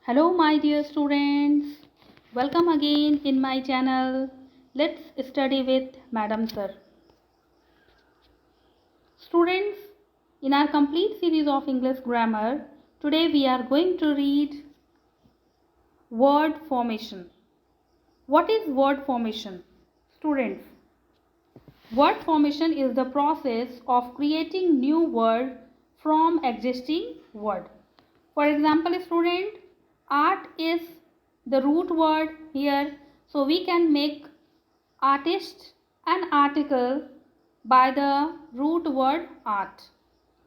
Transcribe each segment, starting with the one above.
Hello my dear students, welcome again in my channel. Let's study with Madam Sir. Students, in our complete series of English grammar, today we are going to read word formation. What is word formation? Students, word formation is the process of creating new word from existing word. For example, student, art is the root word here, so we can make artist an article by the root word art.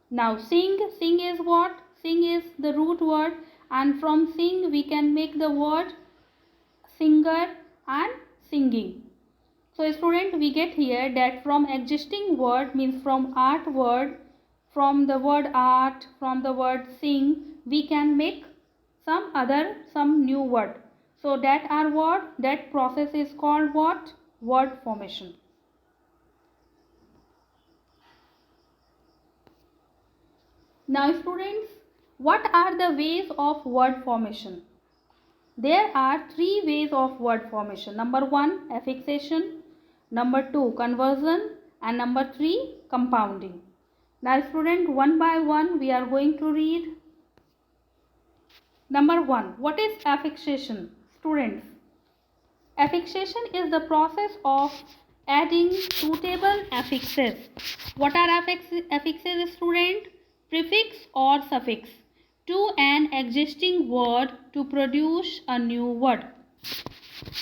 Now sing is what? Sing is the root word, and from sing we can make the word singer and singing. So student, we get here that from existing word means from art word, from the word art, from the word sing, we can make some new word. So that our word, that process is called what? Word formation. Now students, what are the ways of word formation? There are three ways of word formation. Number 1, affixation. Number 2, conversion. And number 3, compounding. Now student, one by one we are going to read. Number 1, what is affixation? Students, affixation is the process of adding suitable affixes. What are affixes, student? Prefix or suffix to an existing word to produce a new word.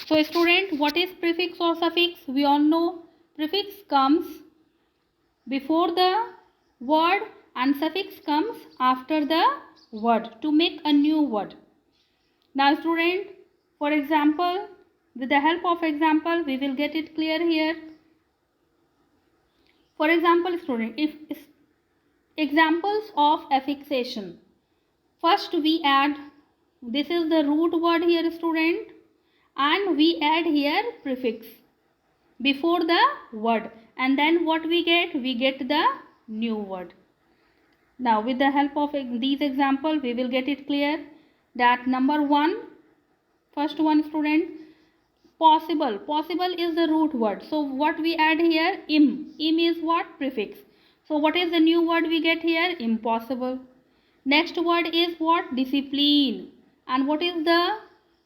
So student, what is prefix or suffix? We all know prefix comes before the word and suffix comes after the word to make a new word. Now student, for example, with the help of example we will get it clear here. For example student, if examples of affixation, first we add, this is the root word here student, and we add here prefix before the word, and then what we get? We get the new word. Now with the help of these examples we will get it clear that number 1, first one student, possible. Possible is the root word, so what we add here? Im is what? Prefix. So what is the new word we get here? Impossible. Next word is what? Discipline. And what is the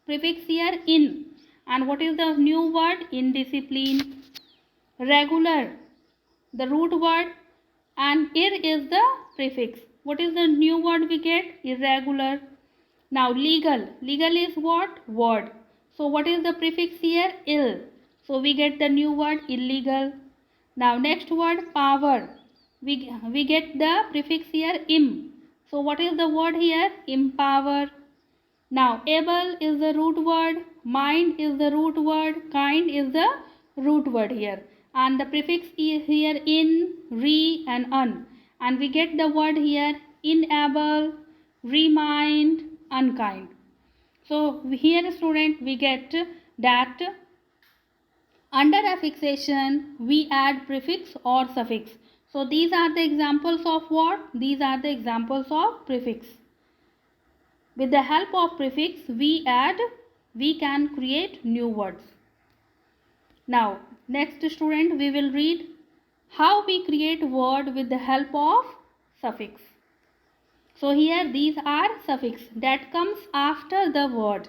prefix here? In. And what is the new word? Indiscipline. Regular, the root word, and ir is the prefix. What is the new word we get? Irregular. Now legal. Legal is what? Word. So what is the prefix here? Ill. So we get the new word illegal. Now next word, power. We get the prefix here im. So what is the word here? Empower. Now able is the root word, mind is the root word, kind is the root word here, and the prefix is here in, re and un, and we get the word here inable, remind, unkind. So here student, we get that under affixation we add prefix or suffix. So these are the examples of what? These are the examples of prefix. With the help of prefix we can create new words. Now next student, we will read how we create word with the help of suffix. So here these are suffix that comes after the word,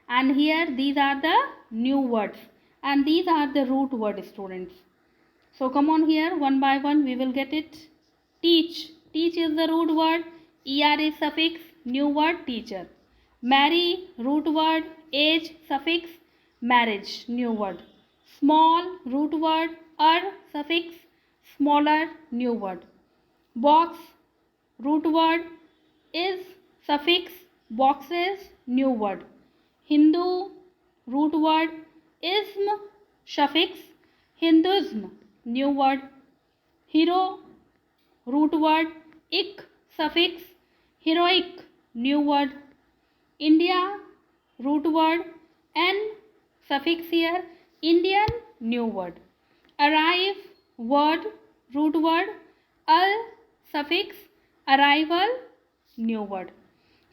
and here these are the new words, and these are the root word students. So come on here, one by one we will get it. Teach. Teach is the root word, er is suffix, new word teacher. Marry, root word, age, suffix, marriage, new word. Small, root word, suffix, smaller, new word. Box, root word, is, suffix, boxes, new word. Hindu, root word, ism, suffix, Hinduism, new word. Hero, root word, ik, suffix, heroic, new word. India, root word, n, suffix here, Indian, new word. Arrive, word, root word, al, suffix, arrival, new word.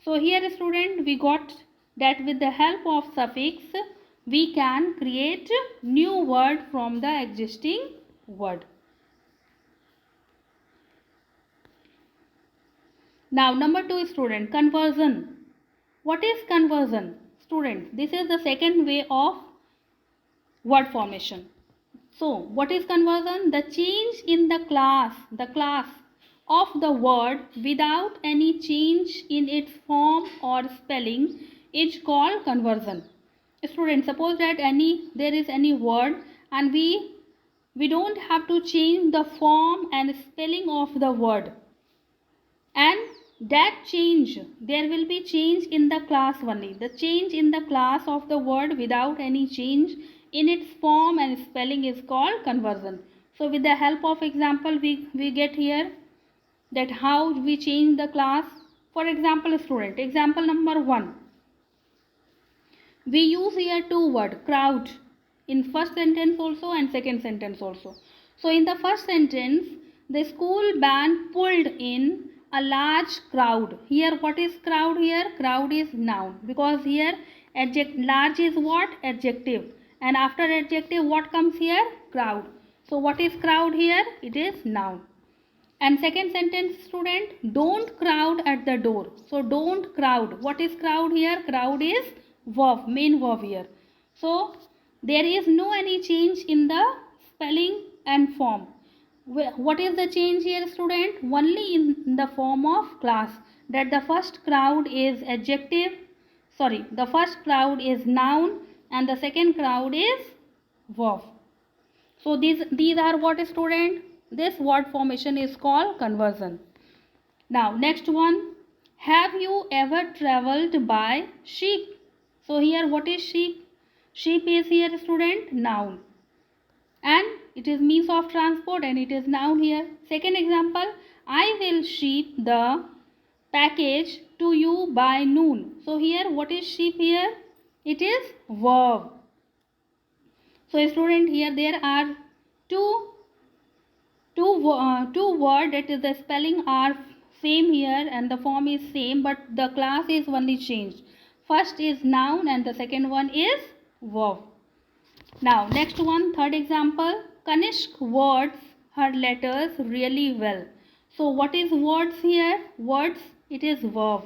So here student, we got that with the help of suffix we can create new word from the existing word. Now number 2 student, conversion. What is conversion? Student, this is the second way of word formation. So what is conversion? The change in the class of the word without any change in its form or spelling is called conversion. Student, suppose that there is any word and we don't have to change the form and spelling of the word, and that change, there will be change in the class only. The change in the class of the word without any change in its form and spelling is called conversion. So with the help of example we get here that how we change the class. For example student, example number 1, we use here two word crowd in first sentence also and second sentence also. So in the first sentence, the school band pulled in a large crowd. Here what is crowd? Here crowd is noun, because here large is what? Adjective, and after adjective what comes here? Crowd. So what is crowd here? It is noun. And second sentence student, don't crowd at the door. So don't crowd. What is crowd here? Crowd is verb, main verb here. So there is no any change in the spelling and form. What is the change here student? Only in the form of class, that the first crowd is adjective, sorry, the first crowd is noun and the second crowd is verb. So these are what student? This word formation is called conversion. Now next one, have you ever traveled by sheep? So here what is sheep? Sheep is here student noun, and it is means of transport and it is noun here. Second example, I will ship the package to you by noon. So here what is sheep here? It is verb. So student, here there are two word, that is the spelling are same here and the form is same, but the class is only changed. First is noun and the second one is verb. Now next one, third example, Kanishk words her letters really well. So what is words here? Words, it is verb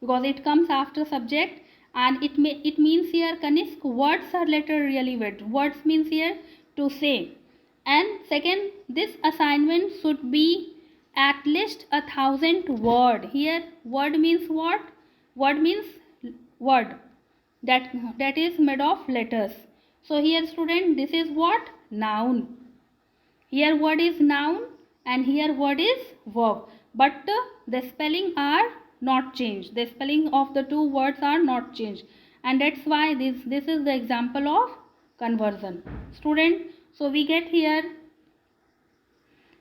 because it comes after subject, and it means here Kanishk words her letter really well. Words means here to say. And second, this assignment should be at least 1,000 word. Here word means what? Word means word that is made of letters. So here student, this is what? Noun. Here word is noun and here word is verb, but the spelling are not changed. The spelling of the two words are not changed, and that's why this is the example of conversion student. So we get here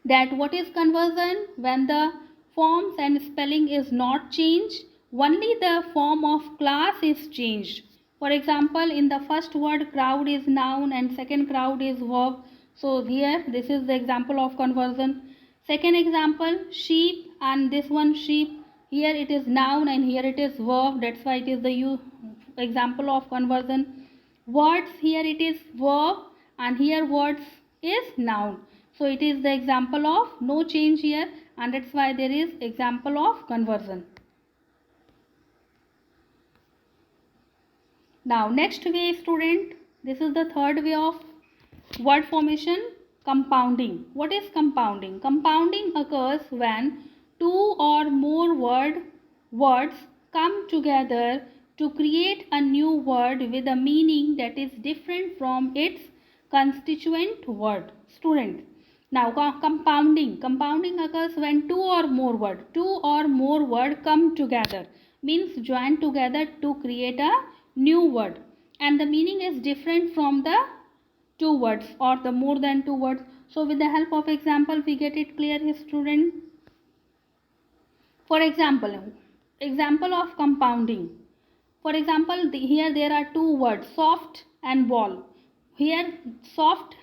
that what is conversion? When the forms and spelling is not changed, only the form of class is changed. For example, in the first word crowd is noun and second crowd is verb. So here this is the example of conversion. Second example, sheep, and this one sheep, here it is noun and here it is verb. That's why it is the example of conversion. Words, here it is verb and here words is noun. So it is the example of no change here, and that's why there is example of conversion. Now next way student, this is the third way of word formation, compounding. What is compounding? Compounding occurs when two or more words come together to create a new word with a meaning that is different from its constituent word. Student, now compounding occurs when two or more word come together, means join together to create a new word, and the meaning is different from the two words or the more than two words. So with the help of example we get it clear here student. For example of compounding. For example, here there are two words, soft and ball. Here soft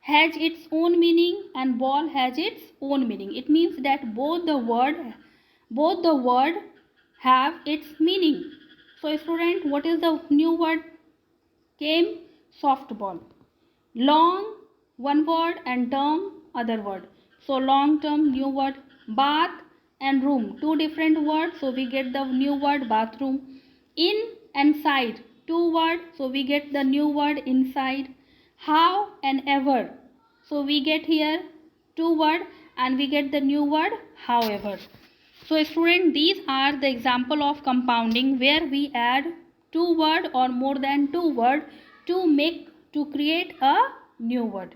has its own meaning and ball has its own meaning. It means that both the word have its meaning. So student, what is the new word came? Softball. Long, one word, and term, other word. So long term, new word. Bath and room, two different words, so we get the new word bathroom. In and side, two words, so we get the new word inside. How and ever, so we get here two word and we get the new word however. So student, these are the example of compounding where we add two word or more than two word to create a new word.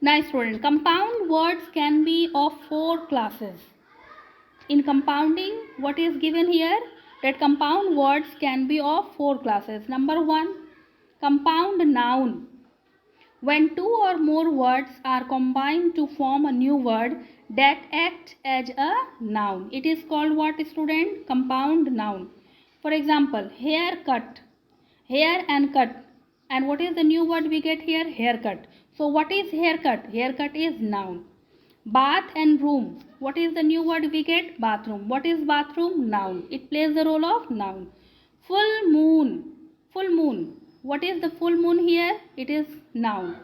Nice student. Compound words can be of four classes. In compounding, what is given here? That compound words can be of four classes. Number one, compound noun. When two or more words are combined to form a new word that acts as a noun, it is called what, student? Compound noun. For example, haircut, hair and cut. And what is the new word we get here? Haircut. So what is haircut? Haircut is noun. Bath and room. What is the new word we get? Bathroom. What is bathroom? Noun. It plays the role of noun. Full moon. Full moon. What is the full moon here? It is noun.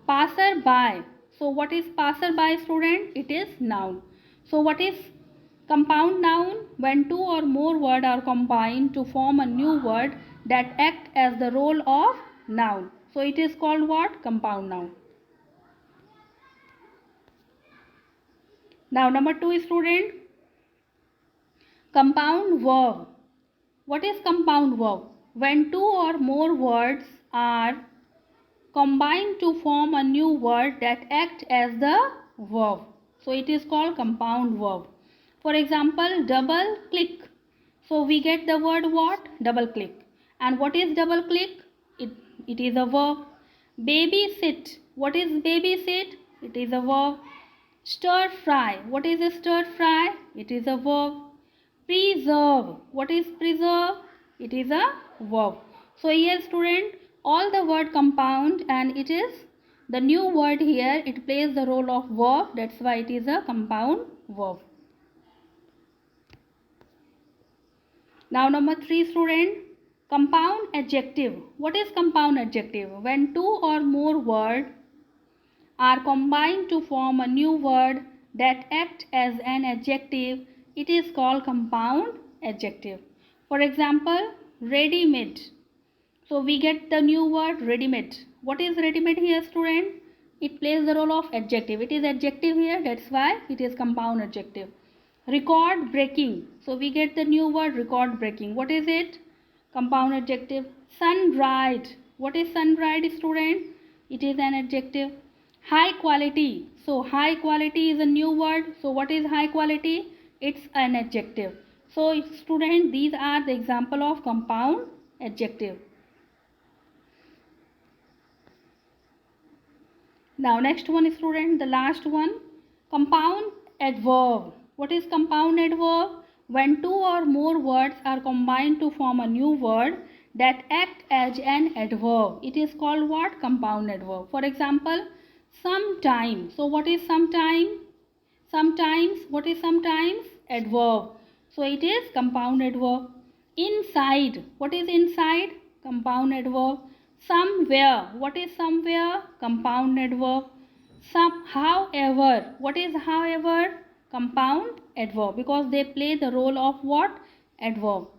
Passer by. So what is passer by, student? It is noun. So what is compound noun? When two or more words are combined to form a new word that act as the role of noun. So it is called what? Compound noun. Now number two, student, compound verb. What is compound verb? When two or more words are combined to form a new word that act as the verb. So it is called compound verb. For example, double click. So we get the word what? Double click. And what is double click? It is a verb. Babysit. What is babysit? It is a verb. Stir fry. What is a stir fry? It is a verb. Preserve. What is preserve? It is a verb. So here, student, all the word compound and it is the new word here. It plays the role of verb. That's why it is a compound verb. Now number three, student, compound adjective. What is compound adjective? When two or more words are combined to form a new word that act as an adjective, it is called compound adjective. For example, ready-made. So we get the new word ready-made. What is ready-made here, student? It plays the role of adjective. It is adjective here, that's why it is compound adjective. Record breaking. So we get the new word record breaking. What is it? Compound adjective. Sun-dried. What is sun-dried, student? It is an adjective. High quality. So high quality is a new word. So what is high quality? It's an adjective. So student, these are the example of compound adjective. Now next one, student, the last one, compound adverb. What is compound adverb? When two or more words are combined to form a new word that act as an adverb, it is called what? Compound adverb. For example, sometime. So what is sometime? Sometimes. What is sometimes? Adverb. So it is compound adverb. Inside. What is inside? Compound adverb. Somewhere. What is somewhere? Compound adverb. However. What is however? Compound adverb, because they play the role of what? Adverb.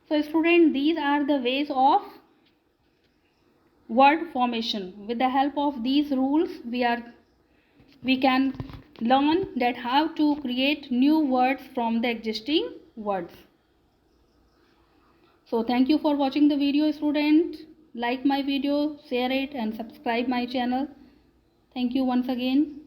So student, these are the ways of word formation. With the help of these rules, we can learn that how to create new words from the existing words. So thank you for watching the video, student. Like my video, share it and subscribe my channel. Thank you once again.